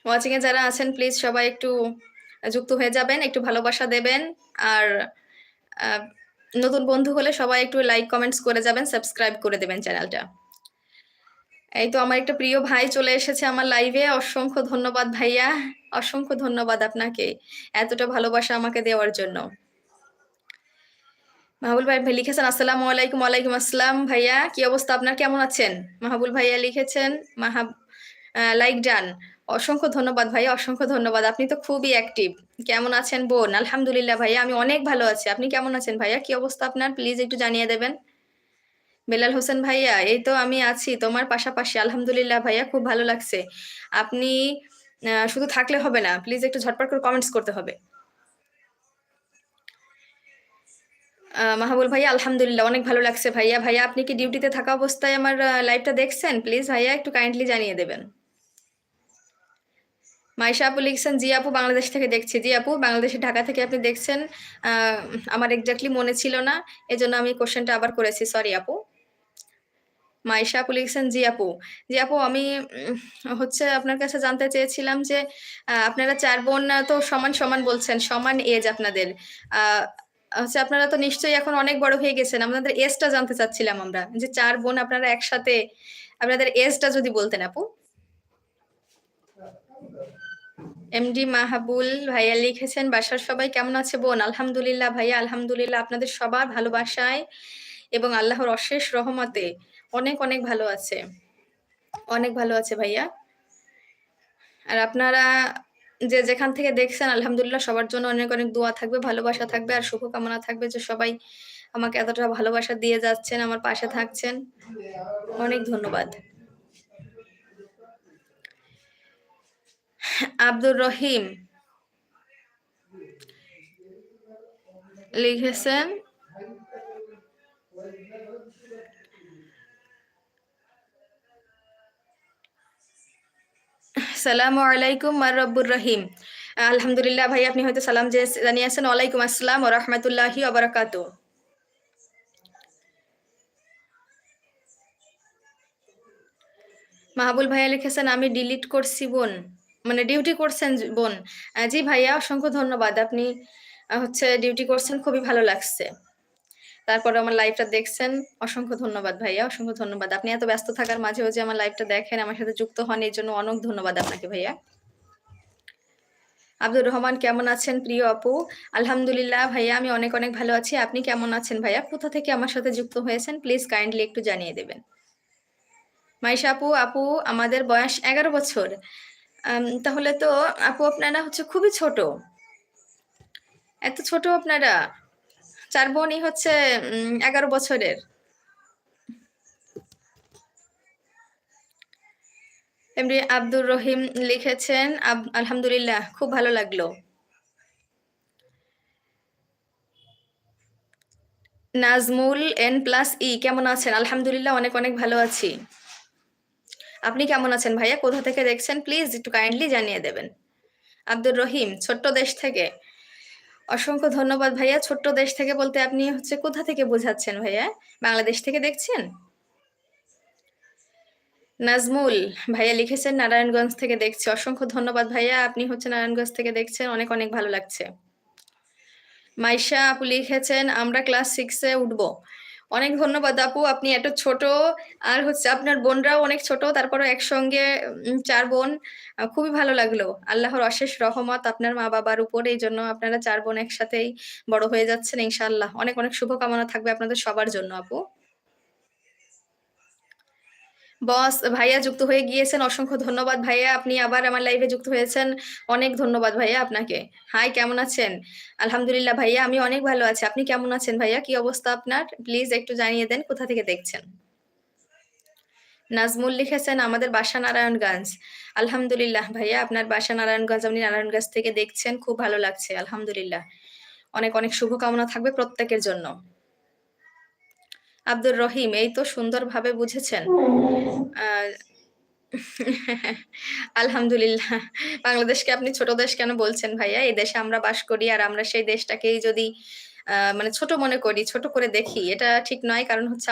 Watching a যারা আছেন please সবাই একটু যুক্ত হয়ে যাবেন, একটু ভালোবাসা দেবেন। আর আ নতুন বন্ধু হলে সবাই একটু লাইক, কমেন্টস করে যাবেন, সাবস্ক্রাইব করে দেবেন চ্যানেলটা। এই তো আমার একটা প্রিয় ভাই চলে এসেছে আমার লাইভে। অসংখ্য ধন্যবাদ ভাইয়া। অসংখ্য ধন্যবাদ আপনাকে এতটা ভালোবাসা আমাকে দেওয়ার জন্য। মাহবুল ভাই লিখেছেন আসসালামু আলাইকুম। ওয়ালাইকুম আসসালাম ভাইয়া। কি অবস্থা আপনার? কেমন আছেন? মাহবুল ভাইয়া লিখেছেন লাইক ডান। অসংখ্য ধন্যবাদ ভাইয়া, অসংখ্য ধন্যবাদ। আপনি তো খুবই অ্যাক্টিভ। কেমন আছেন বোন? আলহামদুলিল্লাহ ভাইয়া আমি অনেক ভালো আছি। আপনি কেমন আছেন ভাইয়া? কি অবস্থা আপনার? প্লিজ একটু জানিয়ে দেবেন। বেলাল হোসেন ভাইয়া, এই তো আমি আছি তোমার পাশাপাশি। আলহামদুলিল্লাহ ভাইয়া খুব ভালো লাগছে। আপনি শুধু থাকলে হবে না। প্লিজ একটু ঝটপট করে কমেন্টস করতে হবে। মাহবুল ভাইয়া আলহামদুলিল্লাহ অনেক ভালো লাগছে ভাইয়া। ভাইয়া আপনি কি ডিউটিতে থাকা অবস্থায় আমার লাইভটা দেখছেন? প্লিজ ভাইয়া একটু কাইন্ডলি জানিয়ে দেবেন। মাইশা আপু লিখছেন, জি আপু বাংলাদেশ থেকে দেখছি। জি আপু বাংলাদেশের ঢাকা থেকে আপনি দেখছেন। আমার এক্স্যাক্টলি মনে ছিল না, এজন্য আমি কোশ্চেনটা আবার করেছি। সরি আপু। মাইশা আপু লিখছেন, জি আপু। জি আপু আমি হচ্ছে আপনার কাছে জানতে চেয়েছিলাম যে আপনারা ৪ বোন তো সমান, সমান বলছেন, সমান এজ আপনাদের। আ হচ্ছে আপনারা তো নিশ্চয়ই এখন অনেক বড় হয়ে গেছেন। আপনাদের এজটা জানতে চাচ্ছিলাম আমরা। যে ৪ বোন আপনারা একসাথে আপনাদের এজটা যদি বলতেন আপু। এমডি মাহাবুল ভাইয়া লিখেছেন, বাসার সবাই কেমন আছে বোন? আলহামদুলিল্লাহ ভাইয়া, আলহামদুলিল্লাহ আপনাদের সবার ভালোবাসায় এবং আল্লাহর অশেষ রহমতে অনেক, অনেক ভালো আছে। অনেক ভালো আছে ভাইয়া। আর আপনারা যে যেখান থেকে দেখছেন আলহামদুলিল্লাহ সবার জন্য অনেক, অনেক দোয়া থাকবে, ভালোবাসা থাকবে আর শুভকামনা থাকবে যে সবাই আমাকে এতটা ভালোবাসা দিয়ে যাচ্ছেন, আমার পাশে থাকছেন। অনেক ধন্যবাদ। আব্দুর রহিম লিখেছেন, সালামু আলাইকুম আর রব্বুর রহিম। আলহামদুলিল্লাহ ভাই আপনি হয়তো সালাম জানিয়েছেন। ওয়ালাইকুম আসসালাম ওয়া রাহমাতুল্লাহি ওয়া বারাকাতুহু। মাহবুল ভাইয়া লিখেছেন, আমি ডিলিট করছি বোন। মানে ডিউটি করছেন বোন। জি ভাইয়া অসংখ্য ধন্যবাদ। আপনি হচ্ছে ডিউটি করছেন, খুবই ভালো লাগছে। তারপরে আমার লাইভটা দেখছেন। অসংখ্য ধন্যবাদ ভাইয়া, অসংখ্য ধন্যবাদ। আপনি এত ব্যস্ত থাকার মাঝেও যে আমার লাইভটা দেখেন, আমার সাথে যুক্ত হন, এর জন্য অনেক ধন্যবাদ আপনাকে ভাইয়া। আব্দুর রহমান কেমন আছেন প্রিয় আপু? আলহামদুলিল্লাহ ভাইয়া আমি অনেক, অনেক ভালো আছি। আপনি কেমন আছেন ভাইয়া? কোথা থেকে আমার সাথে যুক্ত হয়েছেন? প্লিজ কাইন্ডলি একটু জানিয়ে দেবেন। মাইশা আপু, আপু আমাদের বয়স ১১ বছর। তাহলে তো আপু আপনারা হচ্ছে খুবই ছোট। এত ছোট আপনারা? ৪ বোনই হচ্ছে ১১ বছরের। এমনি আব্দুর রহিম লিখেছেন, আলহামদুলিল্লাহ খুব ভালো লাগলো। নাজমুল N+E কেমন আছেন? আলহামদুলিল্লাহ অনেক, অনেক ভালো আছি। আপনি কেমন আছেন ভাইয়া? কোথা থেকে দেখছেন? প্লিজ একটু কাইন্ডলি জানিয়ে দেবেন। আব্দুর রহিম ছোট্ট দেশ থেকে। অসংখ্য ধন্যবাদ ভাইয়া। ছোট্ট দেশ থেকে বলতে আপনি হচ্ছে কোথা থেকে বোঝাচ্ছেন ভাইয়া? বাংলাদেশ থেকে দেখছেন? নাজমুল ভাইয়া লিখেছেন নারায়ণগঞ্জ থেকে দেখছি। অসংখ্য ধন্যবাদ ভাইয়া। আপনি হচ্ছে নারায়ণগঞ্জ থেকে দেখছেন। অনেক, অনেক ভালো লাগছে। মাইশা আপু লিখেছেন, আমরা ক্লাস 6 এ উঠবো। অনেক ধন্যবাদ আপু। আপনি এত ছোট আর হচ্ছে আপনার বোনরাও অনেক ছোট। তারপরেও একসঙ্গে ৪ বোন। খুবই ভালো লাগলো। আল্লাহর অশেষ রহমত আপনার মা-বাবার উপর। এইজন্য আপনারা ৪ বোন একসাথেই বড় হয়ে যাচ্ছেন ইনশাআল্লাহ। অনেক, অনেক শুভকামনা থাকবে আপনাদের সবার জন্য আপু। বস ভাইয়া যুক্ত হয়ে গিয়েছেন। অসংখ্য ধন্যবাদ ভাইয়া। আপনি আবার আমার লাইভে যুক্ত হয়েছেন। অনেক ধন্যবাদ ভাইয়া আপনাকে। হাই কেমন আছেন? আলহামদুলিল্লাহ ভাইয়া আমি অনেক ভালো আছি। আপনি কেমন আছেন ভাইয়া? কি অবস্থা আপনার? প্লিজ একটু জানিয়ে দেন কোথা থেকে দেখছেন? নাজমুল লিখেছেন, আমাদের বাসা নারায়ণগঞ্জ। আলহামদুলিল্লাহ ভাইয়া আপনার বাসা নারায়ণগঞ্জ। আপনি নারায়ণগঞ্জ থেকে দেখছেন। খুব ভালো লাগছে। আলহামদুলিল্লাহ। অনেক, অনেক শুভকামনা থাকবে প্রত্যেকের জন্য। আব্দুর রহিম এই তো সুন্দরভাবে বুঝেছেন। আ আলহামদুলিল্লাহ। বাংলাদেশকে আপনি ছোট দেশ কেন বলছেন ভাইয়া? এই দেশে আমরা বাস করি আর আমরা সেই দেশটাকেই যদি মানে ছোট মনে করি, ছোট করে দেখি এটা ঠিক নয়। কারণ হচ্ছে